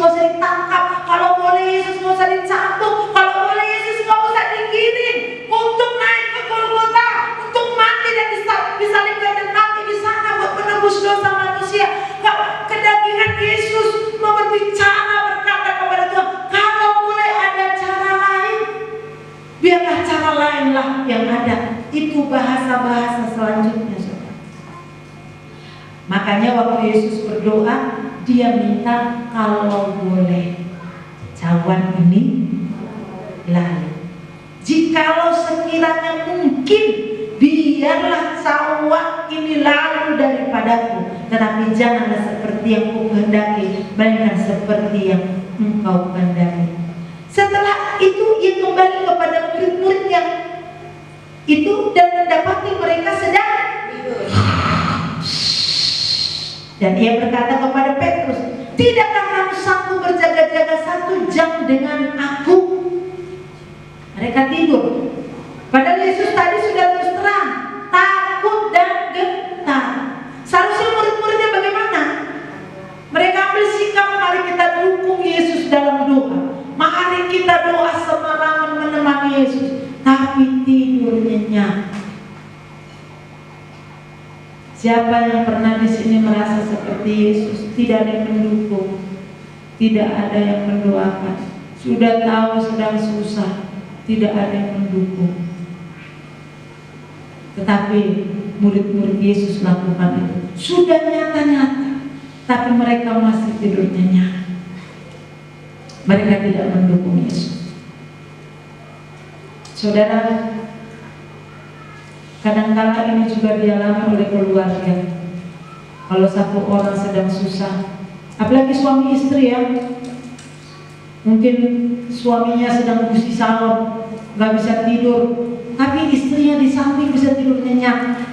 nggak usah ditangkap, kalau boleh Yesus nggak usah dicambuk, kalau boleh Yesus nggak usah digiring untuk naik ke Golgota, untuk mati dan disalibkan dan mati di sana buat menebus dosa manusia. Kedagingan Yesus mau berbicara, berkata kepada Tuhan, kalau boleh ada cara lain, biarlah cara lainlah yang ada. Itu bahasa-bahasa selanjutnya, saudara. Makanya waktu Yesus berdoa, dia minta kalau boleh cawan ini lalu. Jikalau sekiranya mungkin, biarlah cawan ini lalu daripadaku, tetapi janganlah seperti yang kukehendaki, melainkan seperti yang engkau kehendaki. Setelah itu ia kembali kepada murid-muridnya itu dan mendapati mereka sedang tidur. Dan ia berkata kepada Petrus, tidakkah kamu sanggup berjaga-jaga 1 jam dengan aku? Mereka tidur. Padahal Yesus tadi sudah terus terang takut dan gentar. Seharusnya murid-muridnya bagaimana? Mereka ambil sikap, mari kita dukung Yesus dalam doa, mari kita doa sembarangan menemani Yesus. Tapi tidur nyenyak. Siapa yang pernah di sini merasa seperti Yesus? Tidak ada yang mendukung, tidak ada yang mendoakan. Sudah tahu sedang susah, tidak ada yang mendukung. Tetapi murid-murid Yesus lakukan itu. Sudah nyata-nyata, tapi mereka masih tidur nyenyak. Mereka tidak mendukung Yesus. Saudara, kadang-kala ini juga dialami oleh keluarga. Kalau satu orang sedang susah, apalagi suami istri ya, mungkin suaminya sedang gusi salon, nggak bisa tidur, tapi istrinya di samping bisa tidur nyenyak,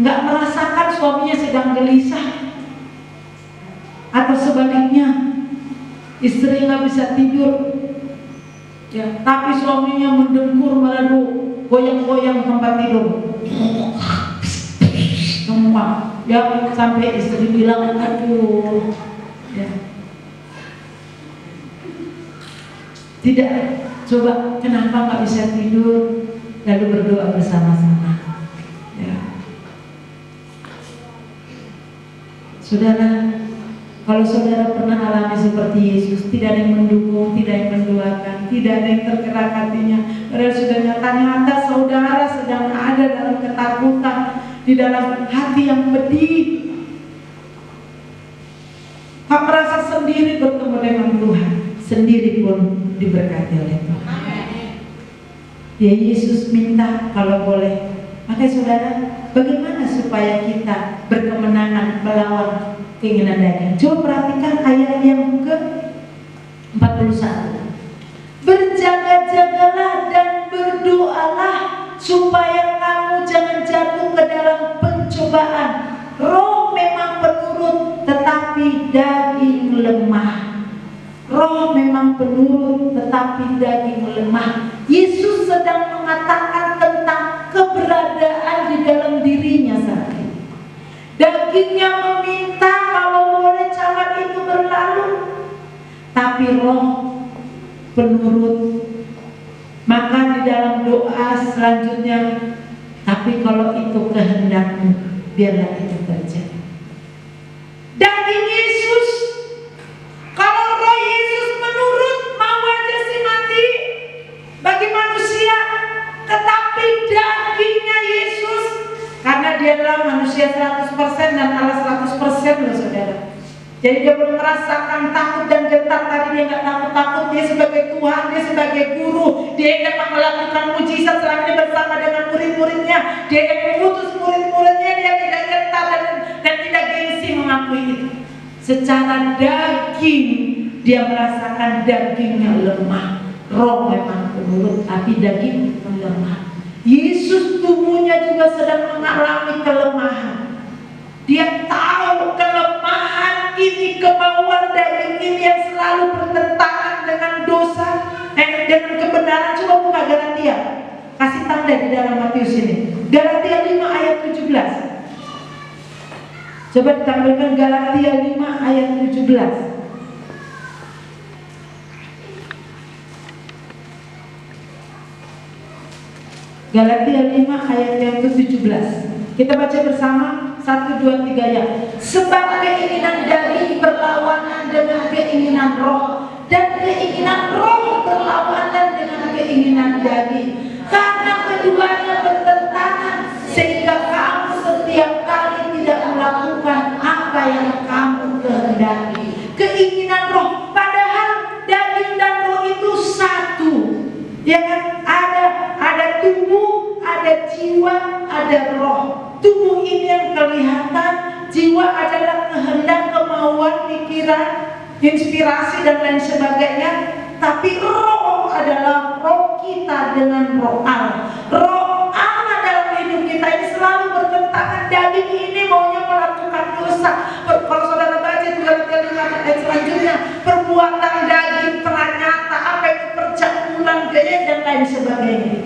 nggak merasakan suaminya sedang gelisah. Atau sebaliknya, istri nggak bisa tidur, ya, tapi suaminya mendengkur, malah goyang-goyang tempat tidur semua, ya, sampai istri bilang aduh, ya. Tidak, coba kenapa nggak bisa tidur? Lalu berdoa bersama-sama, ya. Saudara, kalau saudara pernah alami seperti Yesus, tidak ada yang mendukung, tidak ada yang mendoakan, tidak ada yang tergerak hatinya, padahal sudah nyata-nyata saudara sedang ada dalam ketakutan, di dalam hati yang pedih, tak merasa sendiri bertemu dengan Tuhan, sendiri pun diberkati oleh Tuhan. Ya, Yesus minta kalau boleh. Makanya saudara, bagaimana supaya kita berkemenangan melawan keinginan daging? Coba perhatikan ayat yang ke-41. Berjaga-jagalah dan berdoalah supaya kamu jangan jatuh ke dalam pencobaan. Roh memang penurut, tetapi daging lemah. Roh memang penurut, tetapi daging lemah. Yesus sedang mengatakan tentang keberadaan di dalam dirinya saat ini. Dagingnya meminta kalau boleh cawan itu berlalu, tapi roh penurut. Maka di dalam doa selanjutnya, tapi kalau itu kehendakmu, biarlah itu terjadi. Daging Yesus, kalau roh Yesus menurut, mau aja sih mati bagi manusia, tetapi dagingnya Yesus, karena dia adalah manusia 100% dan Allah 100% loh saudara. Jadi dia belum merasakan takut dan gentar. Tadi dia nggak takut-takut, dia sebagai Tuhan, dia sebagai guru, dia yang melakukan mujizat selama ini bersama dengan murid-muridnya, dia yang mengutus murid-muridnya, dia tidak gentar dan tidak gengsi mengakui itu. Secara daging dia merasakan dagingnya lemah. Roh memang penurut, tapi daging lemah. Yesus tubuhnya juga sedang mengalami kelemahan. Dia tahu kelemahan ini, kemauan daging ini yang selalu bertentangan dengan dosa, dengan kebenaran. Coba buka Galatia, kasih tanda di dalam Matius ini. Galatia 5 ayat 17. Coba ditampilkan Galatia 5 ayat 17. Galatia 5 ayat yang ke-17. Kita baca bersama 1, 2, 3 ya. Sebab keinginan daging berlawanan dengan keinginan roh, dan keinginan roh berlawanan dengan keinginan daging. Karena keduanya bertentangan, sehingga kamu setiap kali tidak melakukan apa yang kamu kehendaki. Keinginan roh, padahal daging dan roh itu satu. Ya kan? Ada tubuh, ada jiwa, ada roh. Tubuh ini yang kelihatan, jiwa adalah kehendak, kemauan, pikiran, inspirasi dan lain sebagainya. Tapi roh adalah roh kita dengan roh Allah. Roh Allah dalam hidup kita ini selalu bertentangan. Daging ini maunya melakukan dosa. Kalau saudara baca juga ayat selanjutnya, perbuatan daging telah nyata, apa itu percabulan, gaya dan lain sebagainya.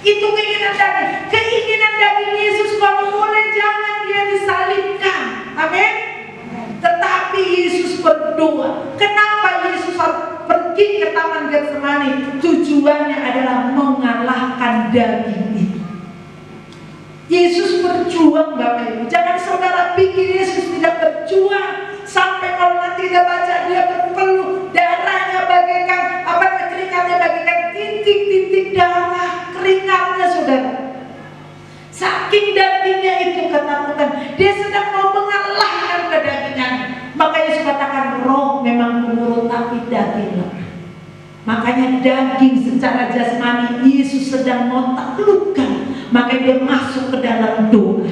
Itu keinginan daging. Keinginan daging Yesus kalau boleh jangan dia disalibkan. Amin. Tetapi Yesus berdoa. Kenapa Yesus harus pergi ke Taman Getsemani? Tujuannya adalah mengalahkan daging itu. Yesus berjuang, Bapak Ibu. Jangan saudara pikir Yesus tidak berjuang. Sampai kalau nanti kita baca dia berpeluh, darahnya bagaikan keringatnya bagaikan titik-titik darah, keringatnya saudara. Saking dagingnya itu ketakutan, dia sedang mau mengalahkan kedagingan. Maka Yesus katakan roh memang menurut tapi daging lemah. Makanya daging secara jasmani Yesus sedang mau taklukkan. Maka dia masuk ke dalam doa.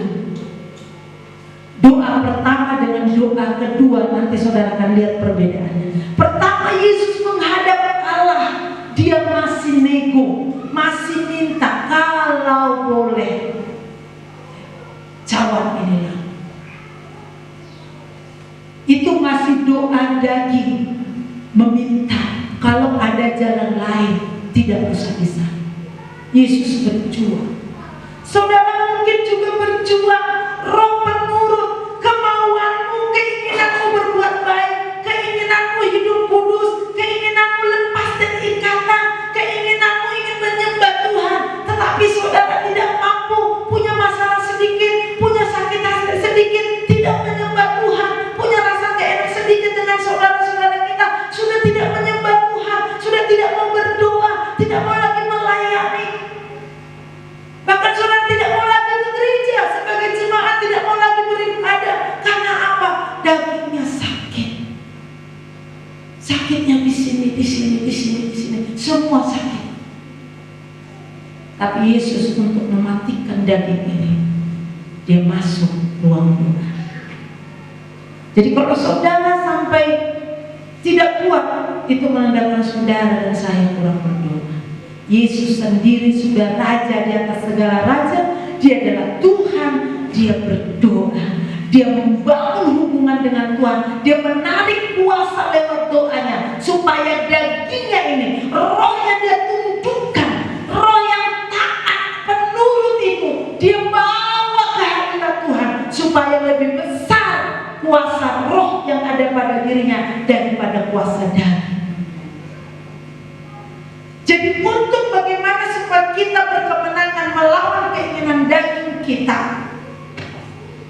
Doa pertama dengan doa kedua, nanti saudara akan lihat perbedaannya. Pertama Yesus menghadap Allah, dia masih nego, masih minta kalau boleh. Jawab inilah. Itu masih doa daging, meminta kalau ada jalan lain tidak usah di sana. Yesus berjuang. Saudara mungkin juga berjuang, roh penurut, kemauanmu, keinginanmu berbuat baik, keinginanmu hidup kudus, keinginanmu lepas dari ikatan, keinginanmu ingin menyembah Tuhan, tetapi saudara tidak mampu, punya masalah sedikit, punya sakit hati sedikit, tidak menyembah Tuhan, punya rasa gak enak sedikit dengan saudara-saudara kita, sudah tidak menyembah Tuhan, sudah tidak mau berdoa, tidak mau lagi melayani. Bahkan saudara tidak mau lagi ke gereja sebagai jemaat, tidak mau lagi beribadah. Karena apa? Dagingnya sakit. Sakitnya di sini, di sini, di sini, di sini. Semua sakit. Tapi Yesus untuk mematikan daging ini, dia masuk ruang doa. Jadi kalau saudara sampai tidak kuat, itu menandakan saudara dan saya kurang berdoa. Yesus sendiri sudah raja di atas segala raja. Dia adalah Tuhan. Dia berdoa, dia membangun hubungan dengan Tuhan, dia menarik kuasa lewat doanya supaya dagingnya ini, rohnya dia tundukkan, roh yang taat penurut itu dia bawa ke hadirat Tuhan supaya lebih besar kuasa roh yang ada pada dirinya daripada kuasa daging. Jadi untuk bagaimana supaya kita berkemenangan melawan keinginan daging kita,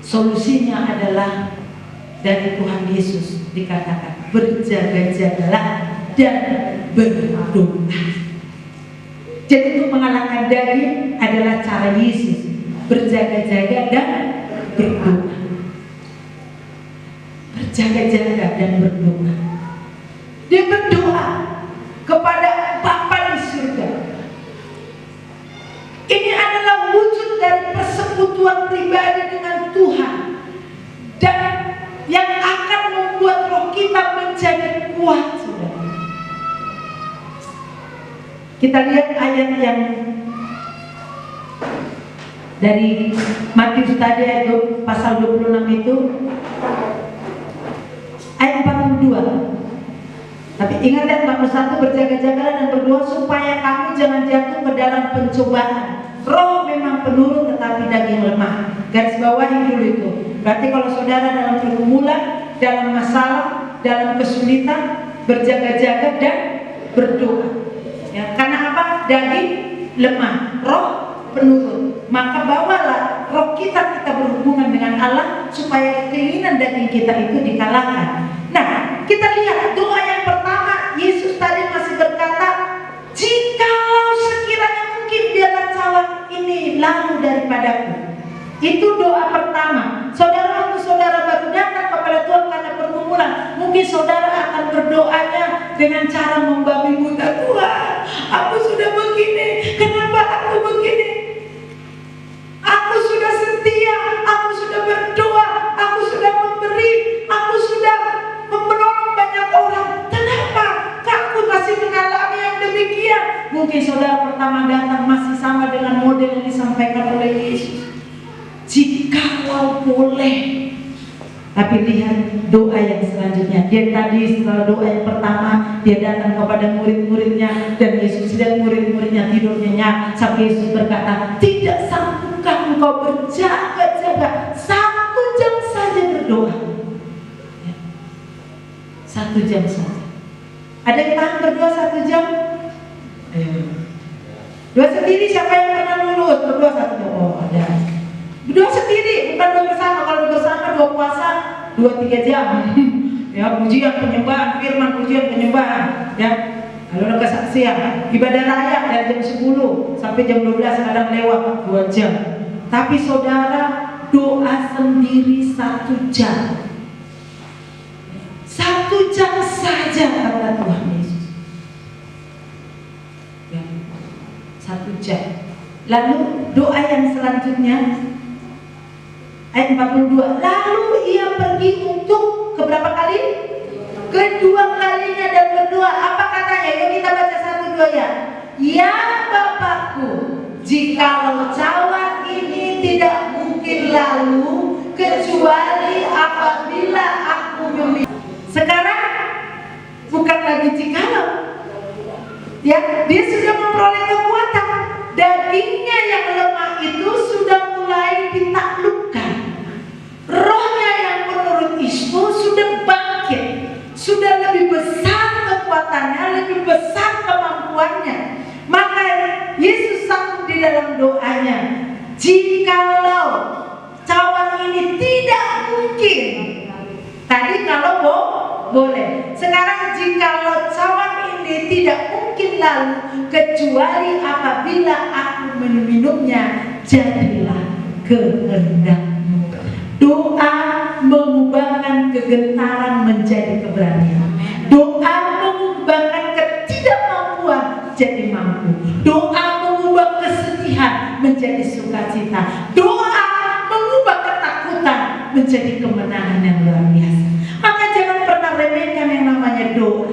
solusinya adalah dari Tuhan Yesus dikatakan berjaga-jagalah dan berdoa. Jadi untuk mengalahkan daging adalah cara Yesus, berjaga-jaga dan berdoa. Berjaga-jaga dan berdoa. Dia berdoa kepada Bapa di surga. Ini adalah wujud dari persekutuan pribadi dengan Tuhan, dan yang akan membuat roh kita menjadi kuat, saudara. Kita lihat ayat yang dari Matius tadi, ayat pasal 26 itu, ayat 42. Tapi ingat ya, 41, berjaga-jagalah dan berdoa supaya kamu jangan jatuh ke dalam pencobaan. Roh memang penurut tetapi daging lemah. Garis bawahi dulu itu. Berarti kalau saudara dalam pergumulan, dalam masalah, dalam kesulitan, berjaga-jaga dan berdoa. Ya, karena apa? Daging lemah, roh penurut. Maka bawalah roh kita berhubungan dengan Allah supaya keinginan daging kita itu dikalahkan. Nah, kita lihat doa yang pertama, Yesus tadi masih berkata, jikalau sekiranya mungkin biarlah cawan ini lalu daripadaku. Itu doa pertama. Saudara, waktu saudara baru datang kepada Tuhan karena pergumulan, mungkin saudara akan berdoanya dengan cara membabi buta. Tuhan, aku sudah begini, kenapa aku begini? Aku sudah setia, aku sudah berdoa, aku sudah memberi, aku sudah menolong banyak orang. Kenapa aku masih mengalami yang demikian? Mungkin saudara pertama datang masih sama dengan model yang disampaikan oleh Yesus. Jikalau boleh. Tapi lihat doa yang selanjutnya. Dia tadi setelah doa yang pertama, dia datang kepada murid-muridnya, dan Yesus lihat murid-muridnya tidur nyenyak. Sampai Yesus berkata, tidak sanggupkah engkau berjaga-jaga 1 jam saja berdoa? 1 jam saja. Ada yang tahan berdoa 1 jam? Doa sendiri, siapa yang pernah lulus berdoa 1 jam? Oh, ada. Doa sendiri, bukan doa bersama. Kalau doa bersama, doa puasa 2-3 jam. Ya, pujian penyembahan, firman pujian penyembahan. Ya, lalu ada kesaksian, ibadah raya dari jam 10 sampai jam 12, kadang lewat 2 jam. Tapi saudara, doa sendiri 1 jam. 1 jam saja kata Tuhan Yesus. Ya, 1 jam. Lalu doa yang selanjutnya ayat 42, lalu ia pergi untuk keberapa kali? Kedua kalinya dan berdoa. Apa katanya? Yuk kita baca 1-2 ya. Ya Bapakku, jikalau cawan ini tidak mungkin lalu kecuali apabila aku meminta. Sekarang bukan lagi jikalau. Ya, dia sudah memperoleh kekuatan. Dagingnya yang lemah itu sudah mulai ditaklukkan. Rohnya yang menurut Ismu sudah bangkit, sudah lebih besar kekuatannya, lebih besar kemampuannya. Maka Yesus sambung di dalam doanya, jikalau cawan ini tidak mungkin. Tadi kalau boleh. Sekarang jikalau cawan ini tidak mungkin lalu kecuali apabila aku meminumnya, jadilah kehendakmu. Doa mengubahkan kegentaran menjadi keberanian. Doa mengubahkan ketidakmampuan jadi mampu. Doa mengubah kesedihan menjadi sukacita. Doa mengubah ketakutan menjadi kemenangan yang luar biasa. Maka jangan pernah remehkan yang namanya doa.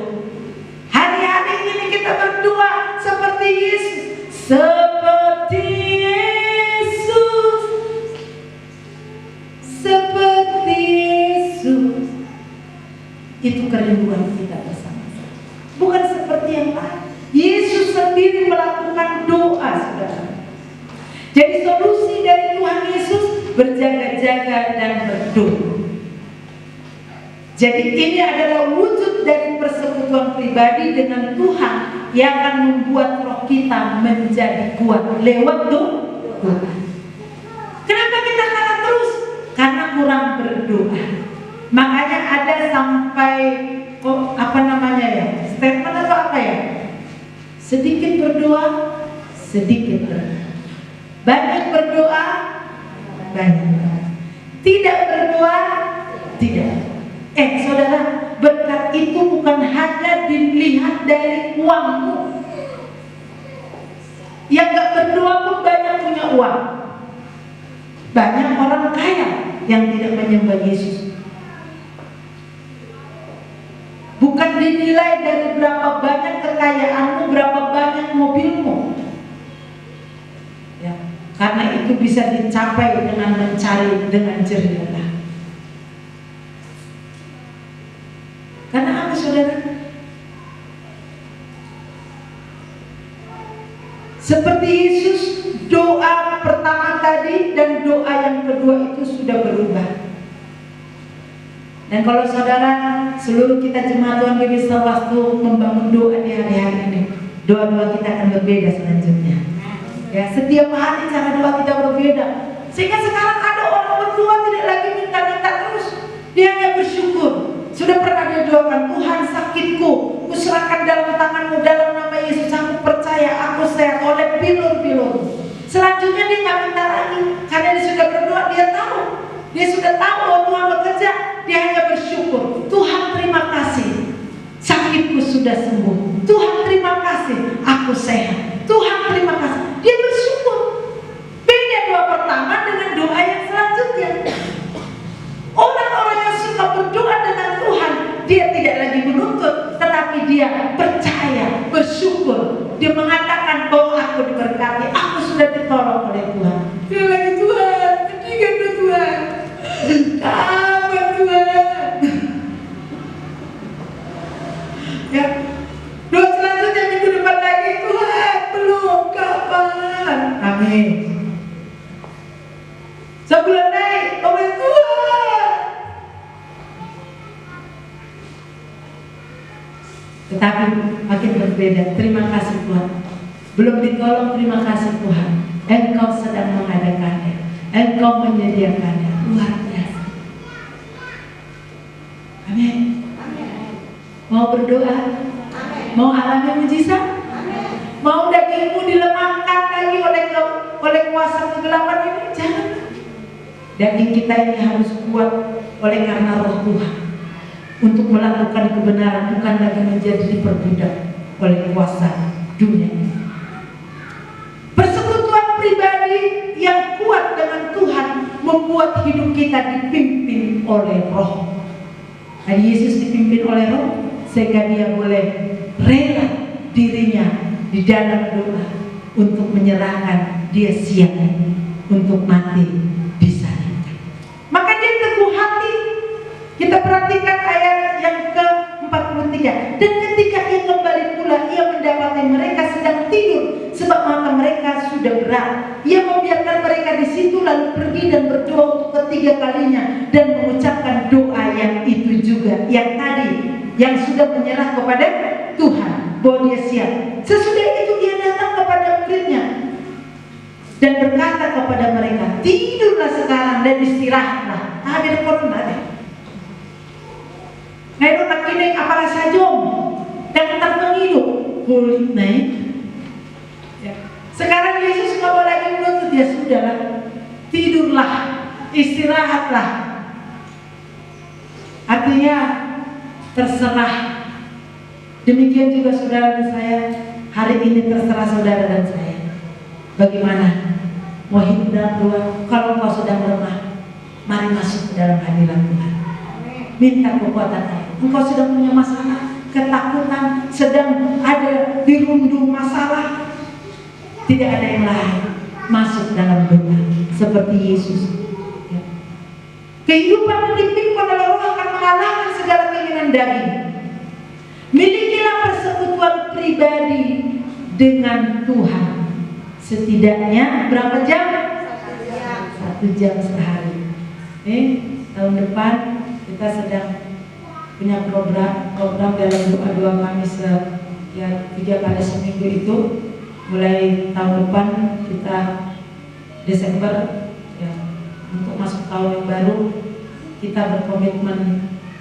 Hari-hari ini kita berdoa seperti Yesus. Seperti Yesus. Seperti Yesus. Itu kerinduan kita bersama-sama. Bukan seperti yang lain. Yesus sendiri melakukan doa, saudara. Jadi solusi dari Tuhan Yesus berjaga-jaga dan berdoa. Jadi ini adalah wujud dari persekutuan pribadi dengan Tuhan yang akan membuat roh kita menjadi kuat lewat doa. Kenapa kita kalah terus? Karena kurang berdoa. Makanya ada sampai statement atau apa ya? Sedikit berdoa, sedikit berdoa. Banyak berdoa, banyak. Tidak berdoa, tidak. Saudara, berkat itu bukan hanya dilihat dari uangmu. Yang gak berdoa pun banyak punya uang. Banyak orang kaya yang tidak menyembah Yesus. Bukan dinilai dari berapa banyak kekayaanmu, berapa banyak mobilmu. Ya, karena itu bisa dicapai dengan mencari dengan jernih. Karena apa, saudara? Seperti Yesus, doa pertama tadi dan doa yang kedua itu sudah berubah. Dan kalau saudara, seluruh kita jemaat Tuhan bisa waktu membangun doa di hari-hari ini, doa-doa kita akan berbeda selanjutnya. Ya, setiap hari cara doa kita berbeda. Sehingga sekarang ada orang berdoa tidak lagi minta-minta terus. Dia hanya bersyukur. Sudah pernah dia doakan, Tuhan sakitku, kuserahkan dalam tanganmu, dalam nama Yesus aku percaya aku sehat oleh bilur-bilur. Selanjutnya dia nggak minta lagi, karena dia sudah berdoa, dia tahu. Dia sudah tahu bahwa Tuhan bekerja, dia hanya bersyukur. Tuhan terima kasih, sakitku sudah sembuh. Tuhan terima kasih, aku sehat. Tuhan terima kasih. Dia bersyukur. Beda doa pertama dengan doa yang selanjutnya. Orang-orang yang suka berdoa dengan Tuhan, dia tidak lagi menuntut, tetapi dia percaya, bersyukur. Dia mengatakan bahwa aku diberkati, aku sudah ditolong oleh Tuhan. Dia lagi Tuhan, ketiga Tuhan, kapan Tuhan? Ya, doa selanjutnya minggu depan lagi, Tuhan belum, kapan? Amin. Sebulan naik, oleh Tuhan. Tetapi makin berbeda. Terima kasih Tuhan. Belum ditolong, terima kasih Tuhan. Engkau sedang mengadakannya, Engkau menyediakannya. Luar biasa. Amin. Mau berdoa? Mau alami mujizat? Mau dagingmu dilemahkan lagi oleh kuasa kegelapan ini? Jangan. Daging kita ini harus kuat oleh karena roh Tuhan untuk melakukan kebenaran, bukan lagi menjadi diperbudak oleh kuasa dunia ini. Persekutuan pribadi yang kuat dengan Tuhan membuat hidup kita dipimpin oleh roh. Dan Yesus dipimpin oleh roh sehingga dia boleh rela dirinya di dalam doa untuk menyerahkan, dia siap untuk mati. Maka dia teguh hati. Kita perhatikan ayat yang ke-43. Dan ketika ia kembali pula, ia mendapati mereka sedang tidur, sebab mata mereka sudah berat. Ia membiarkan mereka di situ, lalu pergi dan berdoa untuk ketiga kalinya, dan mengucapkan doa yang itu juga, yang tadi, yang sudah menyerah kepada Tuhan, bahwa dia siap. Sesudah itu dia datang kepada muridnya dan berkata kepada mereka, tidurlah sekarang dan istirahatlah. Ada corona deh. Ngayon nakinig apala sa jom dan terpengidu kulit naik. Sekarang Yesus nggak mau lagi menuntut, ya sudahlah, tidurlah, istirahatlah. Artinya terserah. Demikian juga saudara dan saya, hari ini terserah saudara dan saya. Bagaimana? Mau hidup dalam doa? Kalau kau sedang lemah, mari masuk ke dalam hadirat Tuhan. Minta kekuatan Allah. Engkau sedang punya masalah, ketakutan, sedang ada dirundung masalah, tidak ada yang lain. Masuk dalam doa seperti Yesus. Kehidupan yang dipimpin oleh Roh akan mengalahkan segala keinginan daging. Milikilah persekutuan pribadi dengan Tuhan. Setidaknya berapa jam? 1 jam sehari. Tahun depan kita sedang punya program dalam doa kami 3 kali seminggu itu. Mulai tahun depan kita Desember ya, untuk masuk tahun yang baru, kita berkomitmen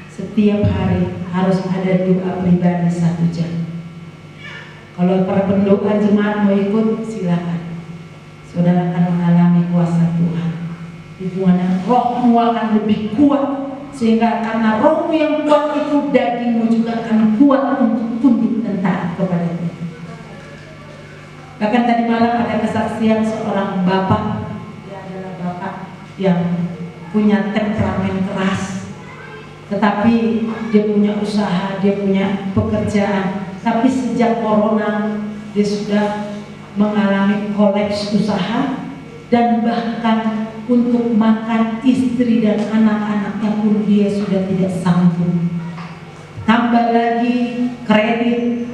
setiap hari harus ada doa pribadi 1 jam. Kalau para pendoa jemaat mau ikut, silakan. Saudara akan mengalami kuasa Tuhan. Hubungan rohmu akan lebih kuat, sehingga karena rohmu yang kuat itu, dagingmu juga akan kuat untuk tunduk dan taat kepada Tuhan. Bahkan tadi malam ada kesaksian seorang bapak. Dia adalah bapak yang punya temperamen keras, tetapi dia punya usaha, dia punya pekerjaan. Tapi sejak corona dia sudah mengalami kolaps usaha, dan bahkan untuk makan istri dan anak-anaknya pun dia sudah tidak sanggup. Tambah lagi kredit,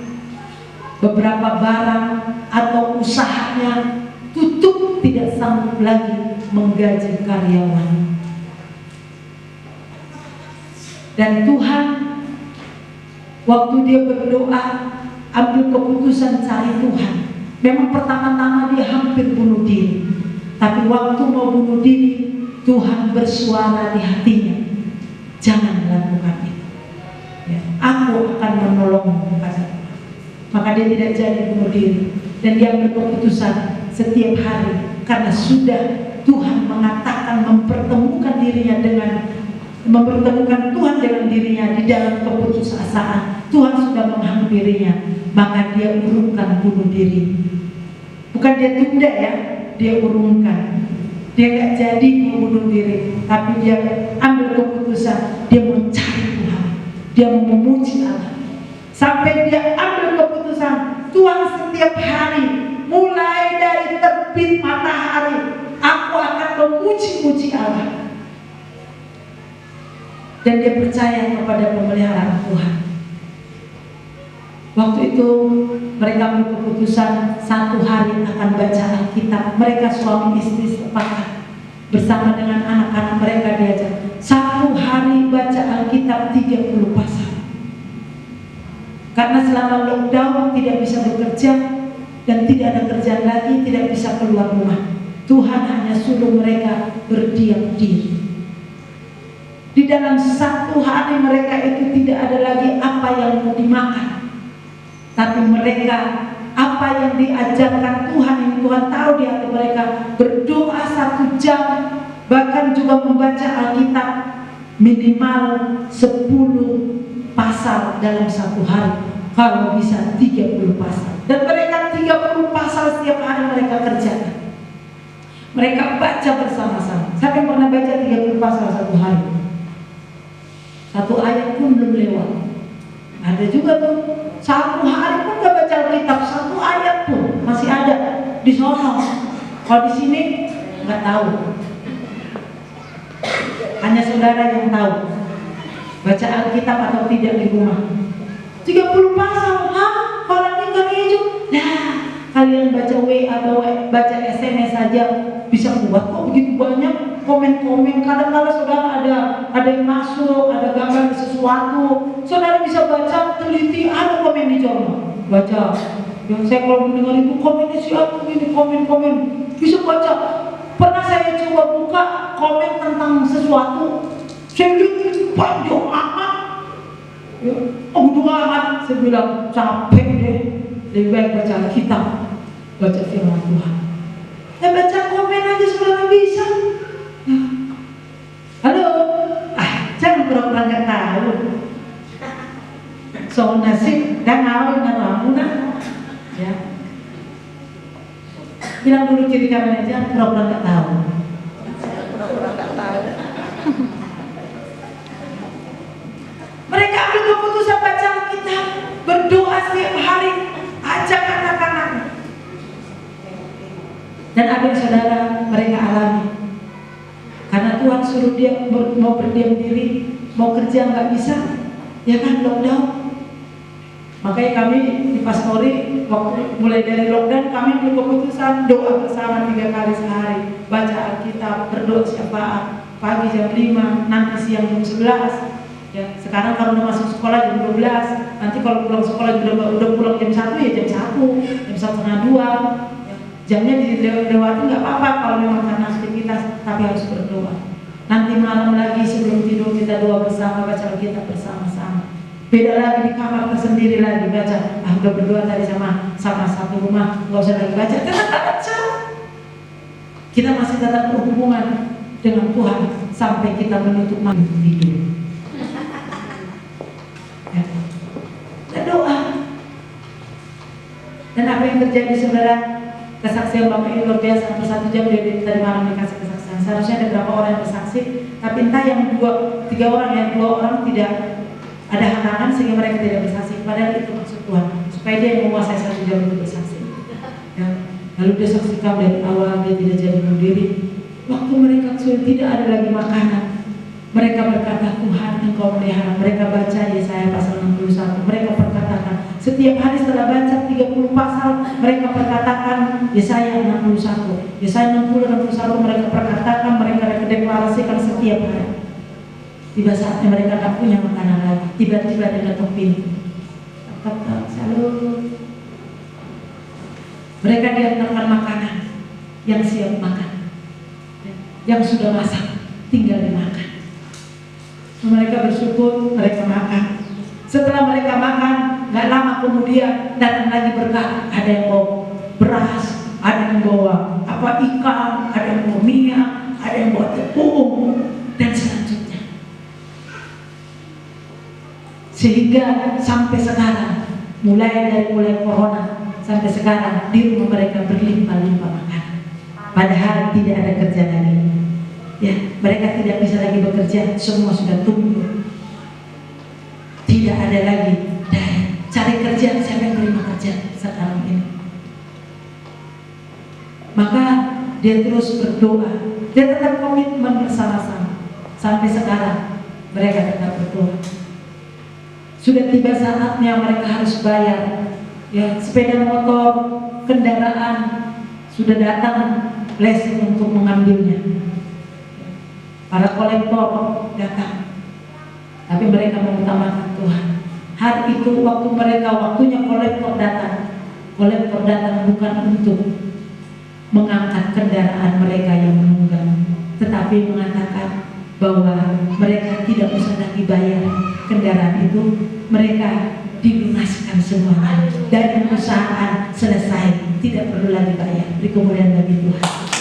beberapa barang atau usahanya tutup, tidak sanggup lagi menggaji karyawan. Dan Tuhan, waktu dia berdoa, ambil keputusan cari Tuhan, Memang pertama-tama dia hampir bunuh diri, tapi waktu mau bunuh diri, Tuhan bersuara di hatinya, jangan lakukan itu. Ya, aku akan menolongmu, kata Tuhan. Maka dia tidak jadi bunuh diri, dan dia ambil keputusan setiap hari, karena sudah Tuhan mengatakan mempertemukan Tuhan dengan dirinya di dalam keputusasaan. Tuhan sudah menghampirinya, maka dia urungkan bunuh diri. Bukan dia tunda ya, dia urungkan. Dia gak jadi mau bunuh diri, tapi dia ambil keputusan, dia mau cari Tuhan, dia mau memuji Allah. Sampai dia ambil keputusan, Tuhan setiap hari, mulai dari terbit matahari, aku akan memuji-muji Allah. Dan dia percaya kepada pemeliharaan Tuhan. Waktu itu mereka ambil keputusan satu hari akan baca Alkitab. Mereka suami istri sepakat bersama dengan anak-anak mereka diajak satu hari baca Alkitab 30 pasal. Karena selama lockdown tidak bisa bekerja dan tidak ada kerjaan lagi, tidak bisa keluar rumah. Tuhan hanya suruh mereka berdiam diri. Di dalam satu hari mereka itu tidak ada lagi apa yang mau dimakan, tapi mereka apa yang diajarkan Tuhan, yang Tuhan tahu di hati mereka, berdoa 1 jam, bahkan juga membaca Alkitab minimal 10 pasal dalam satu hari, kalau bisa 30 pasal. Dan mereka 30 pasal setiap hari mereka kerjakan. Mereka baca bersama-sama. Siapa yang pernah baca 30 pasal satu hari? Satu ayat pun belum lewat. Ada juga tuh satu hari pun gak baca Alkitab, satu ayat pun masih ada di sono. Kalau di sini nggak tahu. Hanya saudara yang tahu baca Alkitab atau tidak di rumah. 30 pasal, kalau tinggal hijau. Nah, kalian baca WA atau baca SMS saja bisa buat kok begitu banyak komen-komen. Kadang-kadang saudara ada yang masuk, ada gambar sesuatu, saudara bisa baca teliti, ada komen di colong, baca. Yang saya kalau mendengar itu komennya siapa ini, komen bisa baca. Pernah saya coba buka komen tentang sesuatu, saya lihat panjang amat, ya, amat. Saya bilang capek deh, lebih baik baca Alkitab, baca firman Tuhan. Baca komen aja saudara bisa. Halo, jangan pura-pura nggak tahu. So nasib dan awal dan lamuna, ya. Bilang dulu kiri kanan aja, pura-pura nggak tahu. Pura-pura nggak tahu. Mereka ambil keputusan baca Alkitab, berdoa setiap hari, ajak anak-anak. Dan apa yang saudara mereka alami? Karena Tuhan suruh dia mau berdiam diri, mau kerja nggak bisa, ya kan, lockdown. Makanya kami di Pastori waktu mulai dari lockdown, kami ambil keputusan doa bersama 3 kali sehari, baca Alkitab, berdoa syafaat, pagi jam 5, nanti siang jam 11. Ya, sekarang kalau udah masuk sekolah jam 12, nanti kalau pulang sekolah udah pulang jam 1 ya jam 1, jam 1:30. Jamnya dilewati nggak apa-apa kalau memang karena aktivitas, tapi harus berdoa. Nanti malam lagi sebelum tidur kita doa bersama, baca Alkitab bersama-sama. Beda lagi di kamar tersendiri lagi baca. Udah berdoa tadi sama satu rumah, nggak usah lagi baca. Tetap baca. Kita masih tetap berhubungan dengan Tuhan sampai kita menutup mata tidur. Ya. Dan doa. Dan apa yang terjadi saudara? Kesaksian Bapak ini luar biasa. Per 1 jam dia tadi malam dikasih kesaksian. Seharusnya ada berapa orang yang bersaksi, tapi entah yang 2-3 orang, yang 2 orang tidak ada halangan sehingga mereka tidak bersaksi. Padahal itu maksud Tuhan, supaya dia yang menguasai 1 jam untuk bersaksi. Ya. Lalu dia saksikan dari awal dia tidak jadi bunuh diri. Waktu mereka sudah tidak ada lagi makanan, mereka berkata, Tuhan Engkau melihara. Mereka baca Yesaya pasal 61. Mereka perkatakan setiap hari setelah baca 30 pasal, mereka perkatakan Yesaya 61. Yesaya 60-61 mereka perkatakan, mereka deklarasikan setiap hari. Tiba saatnya mereka tak punya makanan lagi. Tiba-tiba dia ketok pintu. Ketok, salut. Mereka diantarkan makanan yang siap makan, yang sudah masak, tinggal dimakan. Mereka bersyukur, mereka makan. Setelah mereka makan, gak lama kemudian datang lagi berkat. Ada yang bawa beras, ada yang bawa ikan, ada yang bawa minyak, ada yang bawa tepung, dan selanjutnya. Sehingga sampai sekarang, mulai corona sampai sekarang, di rumah mereka berlimpah-limpah makanan. Padahal tidak ada kerja lagi. Ya, mereka tidak bisa lagi bekerja, semua sudah tumbuh. Tidak ada lagi daya. Cari kerja, siapa yang terima kerja sekarang ini? Maka dia terus berdoa, dia tetap komitmen bersama-sama. Sampai sekarang mereka tetap berdoa. Sudah tiba saatnya mereka harus bayar. Ya, sepeda motor, kendaraan sudah datang leasing untuk mengambilnya. Para kolektor datang, tapi mereka mengutamakan Tuhan. Hari itu waktunya kolektor datang bukan untuk mengangkat kendaraan mereka yang menunggang, tetapi mengatakan bahwa mereka tidak usah lagi bayar kendaraan itu, mereka dilunaskan semuanya dan perusahaan selesai, tidak perlu lagi bayar. Di kemudian bagi Tuhan.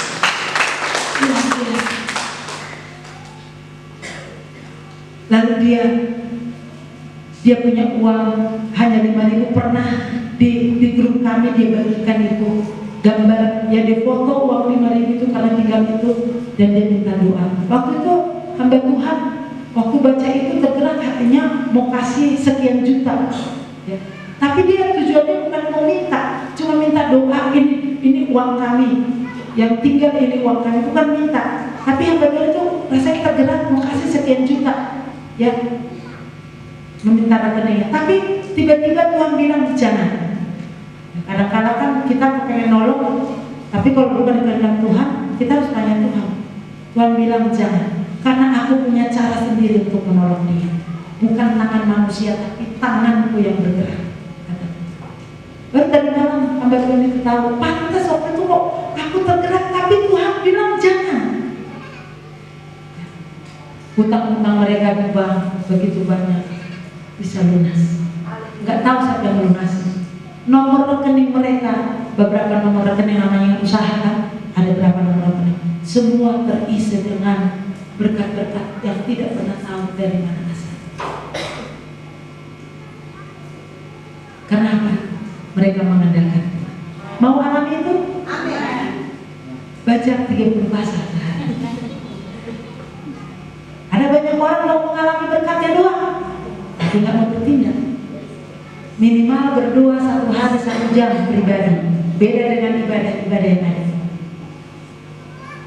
Lalu dia punya uang hanya 5.000. Pernah di grup kami dia bagikan itu gambar, ya dia foto uang 5.000 itu karena tinggal itu, dan dia minta doa. Waktu itu hamba Tuhan waktu baca itu tergerak hatinya mau kasih sekian juta, ya. Tapi dia tujuannya bukan mau minta, cuma minta doa, ini uang kami yang tinggal, ini uang kami, bukan minta. Tapi hamba Tuhan itu rasanya tergerak mau kasih sekian juta, ya, meminta rekeningnya. Tapi tiba-tiba Tuhan bilang jangan. Kadang-kadang kan kita pengen nolong, tapi kalau bukan kehendak Tuhan, kita harus tanya Tuhan. Tuhan bilang jangan, karena aku punya cara sendiri untuk menolong dia. Bukan tangan manusia, tapi tanganku yang bergerak. Baru dari dalam hamba Tuhan itu tahu, pantas waktu itu kok aku tergerak, tapi Tuhan bilang jangan. Hutang-hutang mereka di bank begitu banyak, bisa lunas. Nggak tahu siapa yang melunasi. Nomor rekening mereka, beberapa nomor rekening namanya usaha kan, ada berapa nomor rekening, semua terisi dengan berkat-berkat yang tidak pernah tahu dari mana asalnya. Kenapa? Mereka mengandalkan Tuhan. Mau alami itu? Amin. Baca 30 pasal. Ada banyak orang yang mengalami berkatnya doang, tapi nggak mau bertindak. Minimal berdoa 1 hari 1 jam pribadi. Beda dengan ibadah-ibadah yang ada.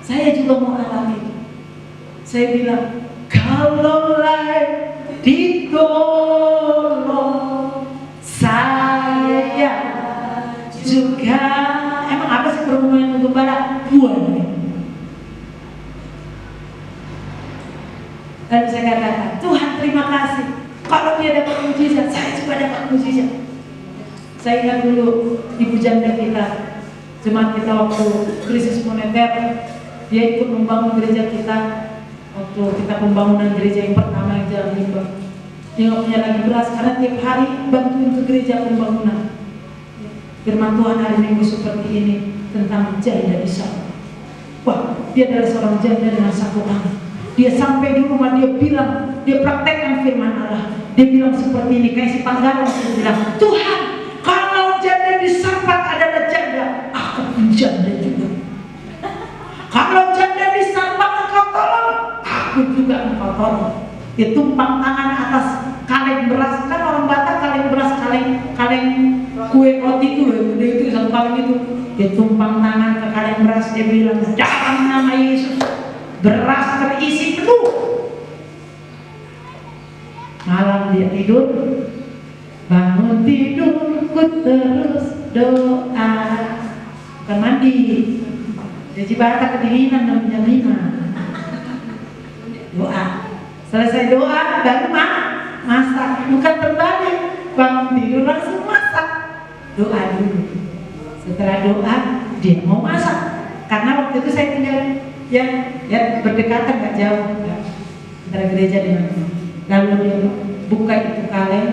Saya juga mau alami. Saya bilang, kalau ditolong saya juga. Emang apa sih perhubungan gembala? Buahnya. Lalu saya katakan, Tuhan terima kasih. Kalau dia dapat mujizat, saya juga dapat mujizat. Saya ingat dulu ibu janda kita, jemaat kita waktu krisis moneter, dia ikut membangun gereja kita. Waktu kita pembangunan gereja yang pertama yang Jalan Limbang, dia nggak punya lagi beras karena tiap hari bantuin ke gereja pembangunan. Firman Tuhan hari Minggu seperti ini tentang janda di sana. Wah, dia adalah seorang janda dengan satu anak. Dia sampai di rumah, dia bilang, dia praktekkan firman Allah. Dia bilang seperti ini, kayak si Panggalan, dia bilang, Tuhan, kalau janda di Sarpat adalah janda, aku pun janda juga. Kalau janda di Sarpat engkau tolong, aku juga engkau tolong. Dia tumpang tangan atas kaleng beras, kan orang Batak kaleng beras, kaleng kue roti itu loh, itu satu kaleng itu. Dia tumpang tangan ke kaleng beras, dia bilang, dalam nama Yesus, beras terisi penuh. Malam dia tidur, bangun tidurku terus doa. Bukan mandi, dia Cibatak kedinginan jam 5. Doa. Selesai doa baru masak. Bukan terbalik, bangun tidur langsung masak. Doa dulu. Setelah doa dia mau masak, karena waktu itu saya tinggal ya berdekatan gak jauh ya, antara gereja dengan rumah. Lalu dia buka itu kaleng,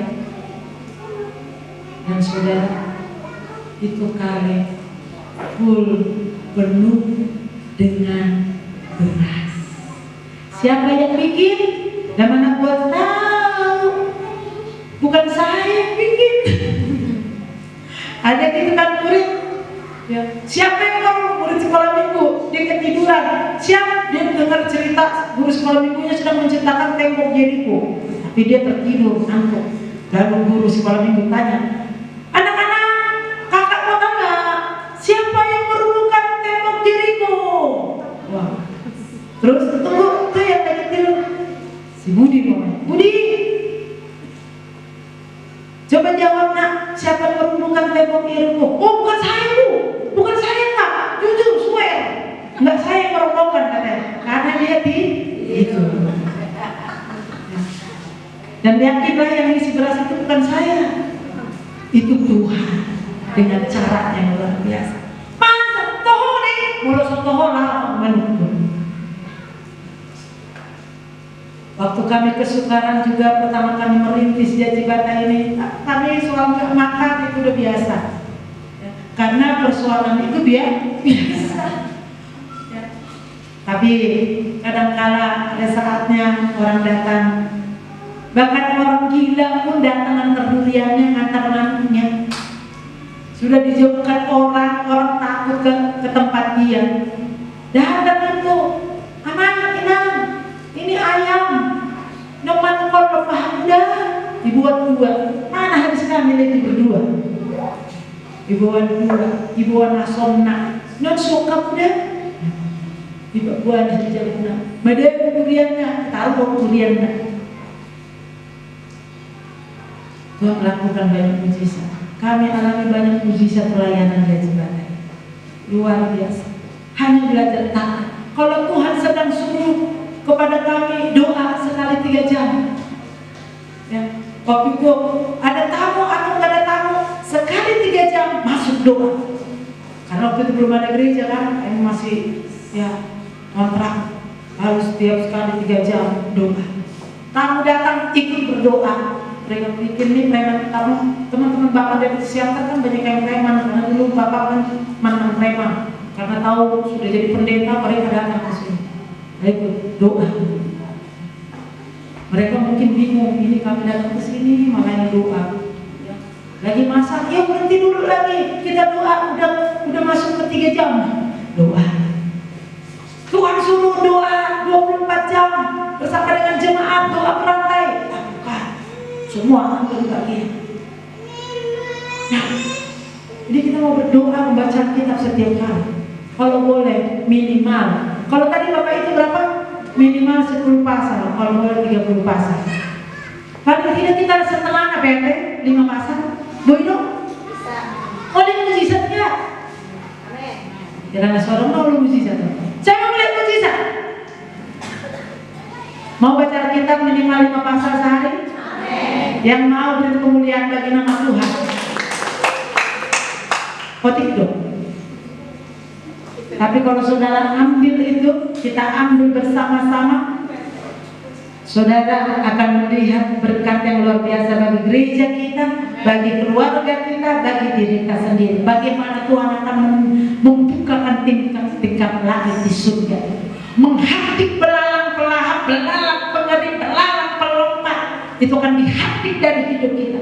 dan saudara, itu kaleng full penuh dengan beras. Siapa yang bikin? Dan mana gua tahu, bukan saya yang bikin. Ada gitu kan murid ya. Siapa yang mau murid sekolah minggu? Dia ketiduran. Siapa? Dia dengar cerita guru sekolah minggunya sedang menciptakan tembok Yeriko, tapi dia tertidur ngantuk. Lalu guru sekolah minggu tanya, anak-anak, kakak mau tahu nggak siapa yang meruntuhkan tembok Yeriko? Wah. Terus tunggu, tuh yang lagi tidur si Budi ngomong, Budi, coba jawab nak, siapa yang meruntuhkan tembok Yeriko? Oh, bukan saya bu, bukan saya kak, jujur swear, nggak saya yang meruntuhkan katanya, karena dia itu. Dan yakinlah yang isi beras itu bukan saya, itu Tuhan dengan cara yang luar biasa. Masa toh nih, mulut toh lah menunggu. Waktu kami ke Sukaran juga pertama kami merintis Jajibata ini, kami soal nggak makan itu udah biasa, ya, karena persoalan itu biasa. Ya. Tapi kadangkala ada saatnya orang datang, bahkan orang gila pun datang antar duriannya, antar mantunya. Sudah dijauhkan orang takut ke tempat dia. Datang itu, aman inang, ini ayam, noman kor udah dibuat dua. Mana habis kami lagi berdua? Dibuat dua, dibuat nasonna, non suka udah. Dibuat di jalan, madem duriannya, taruh duriannya. Tuhan melakukan banyak mujizat. Kami alami banyak mujizat pelayanan Jajibata. Luar biasa. Hanya belajar taat. Kalau Tuhan sedang suruh kepada kami doa sekali 3 jam, ya, waktu itu ada tamu atau nggak ada tamu, sekali 3 jam masuk doa. Karena waktu itu belum ada gereja kan, ini masih ya kontrak, harus setiap sekali 3 jam doa. Tamu datang ikut berdoa. Mereka pikir nih preman, teman-teman bapak dari siapa kan banyak yang preman, karena dulu bapak kan mantan preman. Karena tahu sudah jadi pendeta, mereka datang ke sini. Mereka doa. Mereka mungkin bingung, ini kami datang ke sini makanya doa. Ya. Lagi masak, ya berhenti dulu lagi. Kita doa, udah masuk ke 3 jam. Doa. Tuhan suruh doa 24 jam bersama dengan jemaat, doa berantai. Semua ambil bagian. Nah, jadi kita mau berdoa, membaca kitab setiap hari. Kalau boleh minimal. Kalau tadi bapak itu berapa? Minimal 10 pasal. Kalau boleh 30 pasal. Paling tidak kita setengah PT 5 pasal. Boy dong? Bisa. Oh ini mujizatnya. Amin. Jangan suara mau lu mujizat. Saya mau lihat mujizat. Mau baca kitab minimal 5 pasal sehari? Yang mau beri kemuliaan bagi nama Tuhan, kotik dong. Tapi kalau saudara ambil itu, kita ambil bersama-sama, saudara akan melihat berkat yang luar biasa bagi gereja kita, bagi keluarga kita, bagi diri kita sendiri. Bagaimana Tuhan akan membukakan tingkat langit di surga, menghardik belalang pengering, belalang pelompat. Itu akan dihadik dari hidup kita.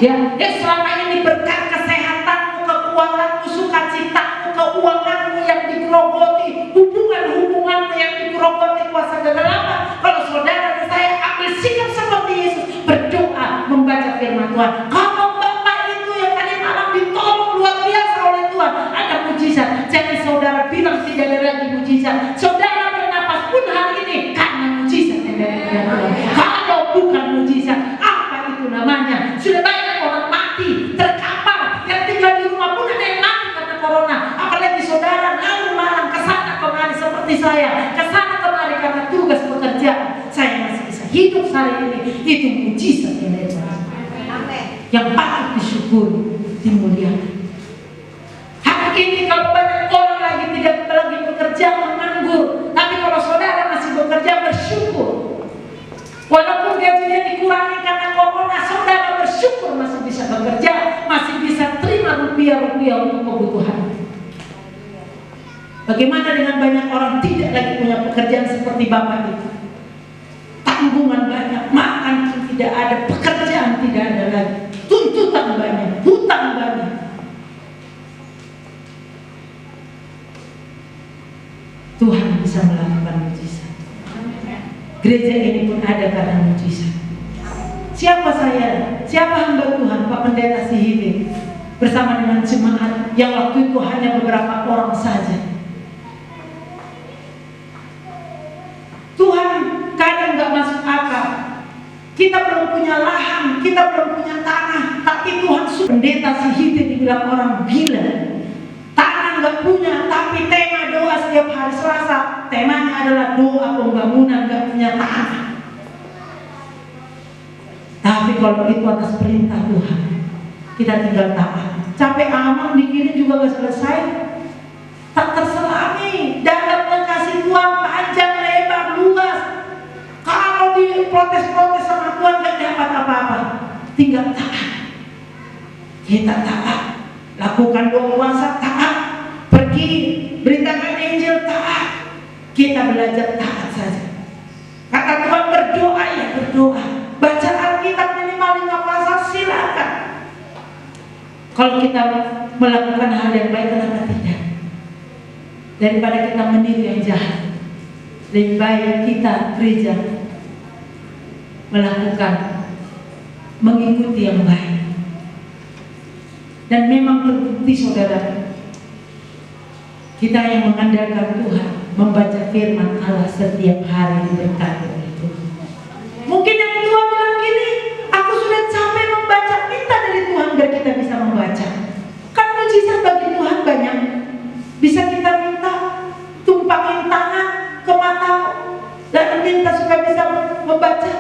Ya, yang selama ini berkat kesehatanmu, kekuatanmu, sukacitamu, keuanganmu yang digerogoti, hubungan-hubunganmu yang digerogoti kuasa kegelapan. Kalau saudara dan saya ambil sikap seperti Yesus, berdoa, membaca firman Tuhan. Kalau bapak itu yang tadi malam ditolong luar biasa oleh Tuhan, ada mujizat. Jadi saudara bilang tidak ada lagi mujizat. Saudara bernapas pun hari ini karena mujizat yang dari Tuhan. Kalau bukan mujizat, apa itu namanya? Sudah banyak orang mati, terkapar, yang tinggal di rumah pun ada yang mati karena corona. Apalagi saudara lalu malam kesana kemari seperti saya, kesana kemari karena tugas pekerjaan. Saya masih bisa hidup hari ini. Itu mujizat yang dari Tuhan, yang patut disyukuri, dimuliakan. Hak ini kalau banyak orang lagi tidak lagi bekerja menganggur, tapi kalau saudara masih bekerja bersyukur. Walaupun gajinya dikurangi karena corona, saudara bersyukur masih bisa bekerja, masih bisa terima rupiah-rupiah untuk kebutuhan. Bagaimana dengan banyak orang tidak lagi punya pekerjaan seperti Bapak itu? Tanggungan banyak, makan tidak ada, pekerjaan tidak ada lagi, tuntutan banyak, hutang banyak. Tuhan bisa melakukan mujizat. Gereja ini pun ada karena mujizat. Siapa saya? Siapa hamba Tuhan? Pak Pendeta Sihite bersama dengan jemaat yang waktu itu hanya beberapa orang saja. Tuhan kadang nggak masuk akal. Kita belum punya lahan, kita belum punya tanah, tapi Tuhan sudah. Pendeta Sihite dibilang orang gila. Tanah nggak punya, tapi tema doa setiap hari Selasa temanya adalah doa pembangunan, nggak punya tanah. Tapi kalau itu atas perintah Tuhan, kita tinggal taat. Capek amat mikirin juga nggak selesai. Tak terselami, dalamnya kasih Tuhan panjang, lebar, luas. Kalau diprotes-protes sama Tuhan nggak dapat apa-apa. Tinggal taat. Kita taat. Lakukan doa puasa, taat. Pergi beritakan Injil, taat. Kita belajar taat saja. Kata Tuhan berdoa, ya berdoa. Baca Alkitab minimal 5 pasal, silakan. Kalau kita melakukan hal yang baik, kenapa tidak? Daripada kita meniru yang jahat, lebih baik kita gereja melakukan, mengikuti yang baik. Dan memang terbukti saudara, kita yang mengandalkan Tuhan, membaca firman Allah setiap hari diberkati oleh Tuhan. Mungkin yang tua bilang gini, aku sudah capek membaca, minta dari Tuhan biar kita bisa membaca. Kan mujizat bagi Tuhan banyak. Bisa kita minta, tumpangin tangan ke matamu dan minta supaya bisa membaca.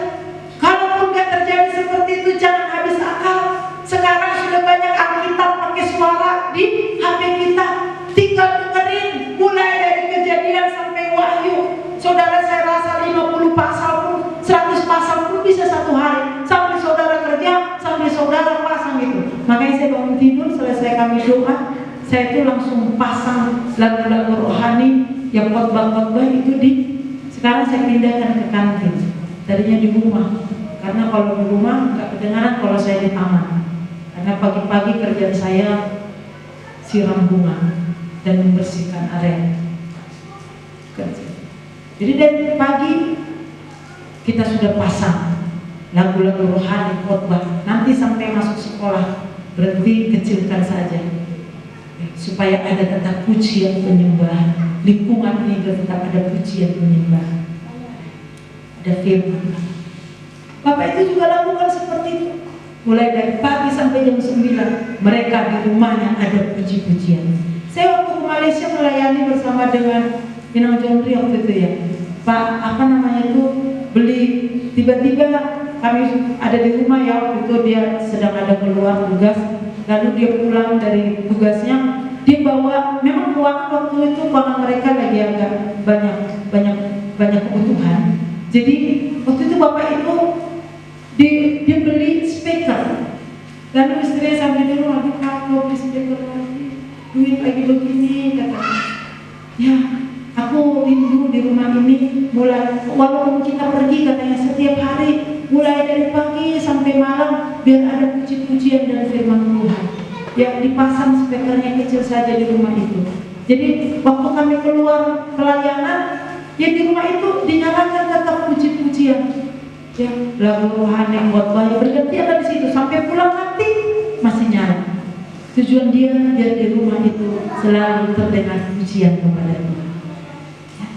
Kalaupun gak terjadi seperti itu, jangan habis akal. Sekarang sudah banyak Alkitab pakai suara di HP kita. Tinggal dengerin, mulai dari Kejadian sampai Wahyu. Saudara, saya rasa 50 pasal pun, 100 pasal pun bisa satu hari. Sampai saudara kerja, sampai saudara pasang itu. Makanya saya bangun tidur, selesai kami doa, saya itu langsung pasang lagu-lagu rohani yang khotbah-khotbah itu sekarang saya pindahkan ke kantin. Tadinya di rumah, karena kalau di rumah nggak kedengaran kalau saya di taman. Karena pagi-pagi kerjaan saya siram bunga dan membersihkan area kerja. Jadi dari pagi kita sudah pasang lagu-lagu rohani khotbah. Nanti sampai masuk sekolah berhenti, kecilkan saja. Supaya ada tetap pujian penyembahan. Lingkungan ini tetap ada pujian penyembahan. Ada firman. Bapak itu juga lakukan seperti itu. Mulai dari pagi sampai jam 9, mereka di rumahnya ada puji-pujian. Saya waktu ke Malaysia melayani bersama dengan Inang John Ri waktu itu ya. Pak, apa namanya itu, beli, tiba-tiba kami ada di rumah ya, waktu itu dia sedang ada keluar tugas. Lalu dia pulang dari tugasnya, dia bawa, memang keuangan waktu itu keuangan mereka lagi agak banyak kebutuhan. Jadi waktu itu bapak itu dia beli speaker. Lalu istrinya sampai di rumah, kalau beli speaker lagi, duit lagi begini, katanya. Ya, aku rindu di rumah ini. Mulai, walaupun kita pergi katanya setiap hari, mulai dari pagi sampai malam, biar ada puji-pujian dan firman Tuhan. Ya, dipasang speakernya kecil saja di rumah itu. Jadi waktu kami keluar pelayanan, ya di rumah itu dinyalakan tetap puji-pujian. Ya, lagu rohani khotbah berganti ada di situ sampai pulang nanti masih nyala. Tujuan dia biar di rumah itu selalu terdengar pujian kepada Tuhan. Ya.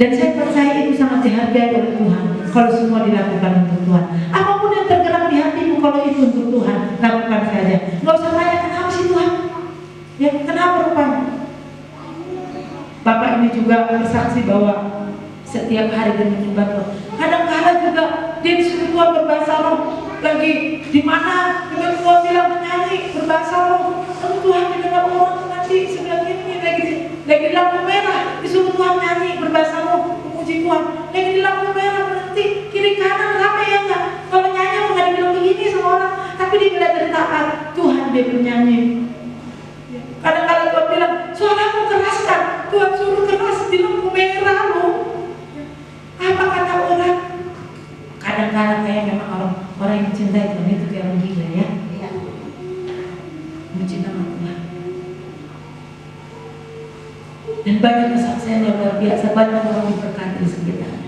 Dan saya percaya itu sangat dihargai oleh Tuhan kalau semua dilakukan untuk Tuhan. Apapun yang tergerak di hatimu, kalau itu untuk Tuhan, lakukan saja. Nggak usah tanya kenapa sih Tuhan. Ya, kenapa rupanya? Bapak ini juga bersaksi bahwa setiap hari dia menyembah Tuhan. Kadang-kala juga dia disuruh Tuhan berbahasa roh. Lagi di mana dengan Tuhan bilang nyanyi berbahasa roh. Lalu Tuhan tapi dia belajar taat. Tuhan dia bernyanyi. Kadang-kadang Tuhan bilang, suaramu keras kan? Tuhan suruh keras di lampu merah loh. Apa kata orang? Kadang-kadang kayak memang orang yang mencintai Tuhan itu kayak orang gila ya. Mencintai Tuhan. Dan banyak kesaksian yang luar biasa, banyak orang diberkati di sekitarnya.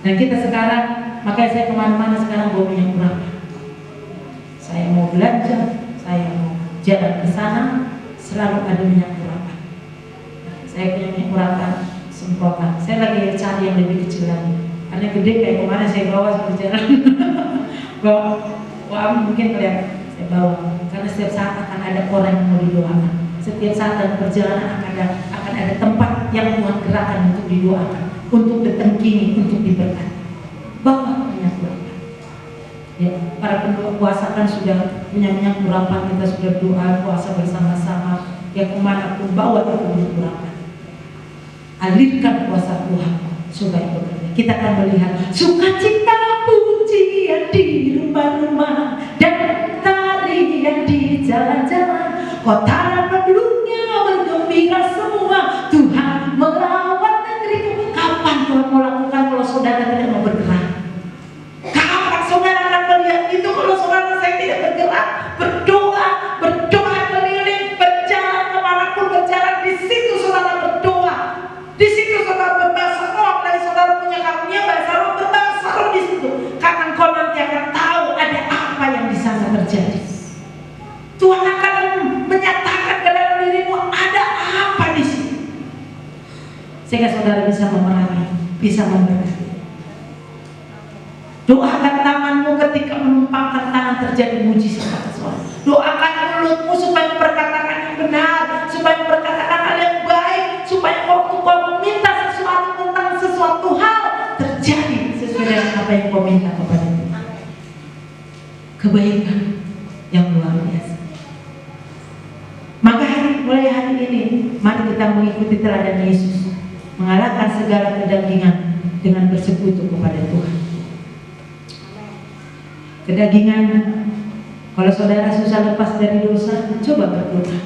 Dan kita sekarang, makanya saya kemana-mana sekarang bawa minyak urapan. Saya mau belanja, saya mau jalan ke sana, selalu ada minyak urapan. Saya punya minyak urapan semprotan. Saya lagi cari yang lebih kecil lagi. Karena gede kayak kemarin saya bawa sampai jalan. Wah, mungkin kelihatan saya bawa. Karena setiap saat akan ada orang yang mau didoakan. Setiap saat dalam perjalanan akan ada tempat yang Tuhan gerakan untuk didoakan, untuk ditengkingi, untuk diberkati. Bawa minyak urapan. Ya, para penduduk puasa kan sudah punya minyak urapan, kita sudah doa puasa bersama-sama. Ya kemana pun bawa itu minyak urapan. Alirkan kuasa Tuhan supaya bekerja. Kita akan melihat sukacita pujian di rumah-rumah dan tarian di jalan-jalan. Kota penduduknya bergembira semua. Tuhan melawat negeriku. Kapan Tuhan mau lakukan kalau saudara tidak mau bergerak? Kapan saudara akan melihat itu kalau saudara saya tidak bergerak? Berdoa keliling, berjalan kemanapun berjalan, di situ saudara berdoa. Di situ saudara berbahasa roh, dari saudara punya karunia bahasa roh, berbahasa roh di situ. Karena engkau nanti akan tahu ada apa yang di sana terjadi. Tuhan akan menyatakan ke dalam dirimu ada apa di sini, sehingga saudara bisa memerangi, bisa memberkati. Doakan tanganmu ketika menumpangkan tangan terjadi mujizat. Doakan mulutmu supaya memperkatakan yang benar, supaya memperkatakan hal yang baik, supaya waktu kau meminta sesuatu tentang sesuatu hal terjadi sesuai dengan apa yang kau minta kepada Tuhan. Kebaikan yang luar biasa. Maka mulai hari ini mari kita mengikuti teladan Yesus, mengalahkan segala kedagingan dengan bersekutu kepada Tuhan. Kedagingan, kalau saudara susah lepas dari dosa, coba berdoa.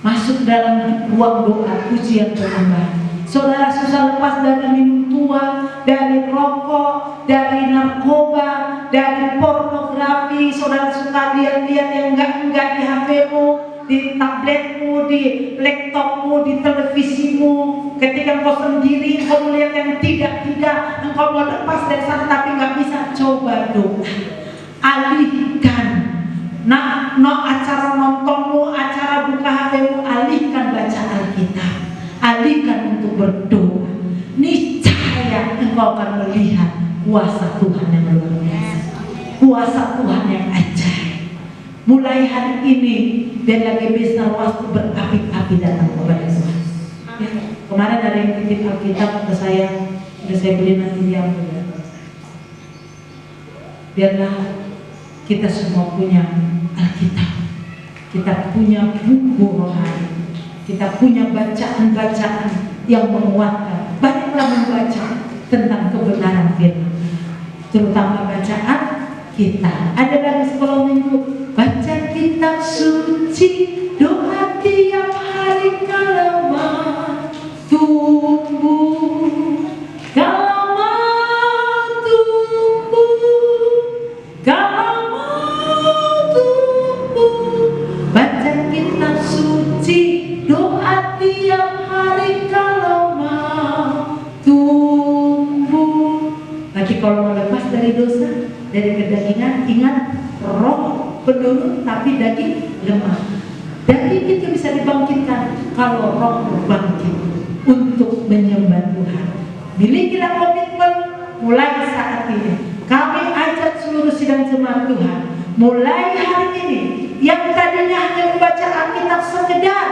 Masuk dalam ruang doa, pujian penyembahan. Saudara susah lepas dari minum tua, dari rokok, dari narkoba, dari pornografi. Saudara suka lihat-lihat yang enggak di HP-mu, di tabletmu, di laptopmu, di televisimu. Ketika engkau sendiri, engkau melihat yang tidak, engkau mau lepas dari sana tapi nggak bisa. Coba doa, alihkan. Acara nontonmu, acara buka HP-mu, alihkan baca Alkitab, alihkan untuk berdoa. Niscaya engkau akan melihat kuasa Tuhan yang luar biasa, kuasa Tuhan yang ajaib. Mulai hari ini dan lagi bisa waktu berapi-api datang kepada Tuhan. Ya, kemarin ada yang titip Alkitab ke saya, sudah saya beli nanti diambil. Biarlah kita semua punya Alkitab, kita punya buku rohani, kita punya bacaan-bacaan yang menguatkan. Banyaklah membaca tentang kebenaran firman, terutama bacaan kita. Ada dari sekolah minggu, baca kitab suci, doa tiap hari kalau mau tumbuh, kalau mau tumbuh, kalau mau tumbuh. Baca kitab suci, doa tiap hari kalau mau tumbuh. Lagi kalau mau lepas dari dosa, dari kedagingan, ingat roh penurut tapi daging lemah. Daging itu bisa dibangkitkan kalau roh berbangkit untuk menyembah Tuhan. Milikilah komitmen mulai saat ini. Kami ajak seluruh sidang jemaat Tuhan, mulai hari ini, yang tadinya hanya membaca Alkitab sekedar,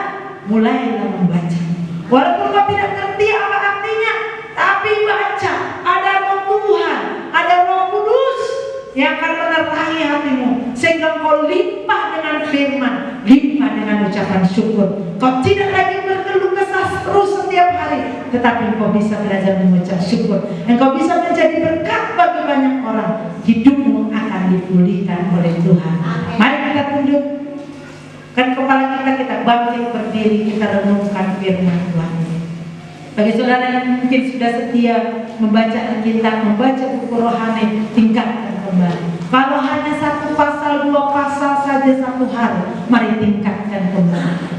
mulailah membaca. Walaupun kau tidak ngerti apa artinya, tapi baca. Ada roh Tuhan, ada roh Kudus yang akan menerangi hatimu, sehingga kau limpah dengan firman, limpah dengan ucapan syukur. Kau tidak lagi berkeluh kesah terus setiap hari, tetapi engkau bisa belajar mengucap syukur. Engkau bisa menjadi berkat bagi banyak orang. Hidupmu akan dipulihkan oleh Tuhan. Mari kita tunduk kan kepala kita bangkit berdiri, kita renungkan firman Tuhan. Bagi saudara yang mungkin sudah setia membaca Alkitab, membaca buku rohani, tingkatkan kembali. Kalau hanya 1 pasal, 2 pasal saja satu hari, mari tingkatkan kembali.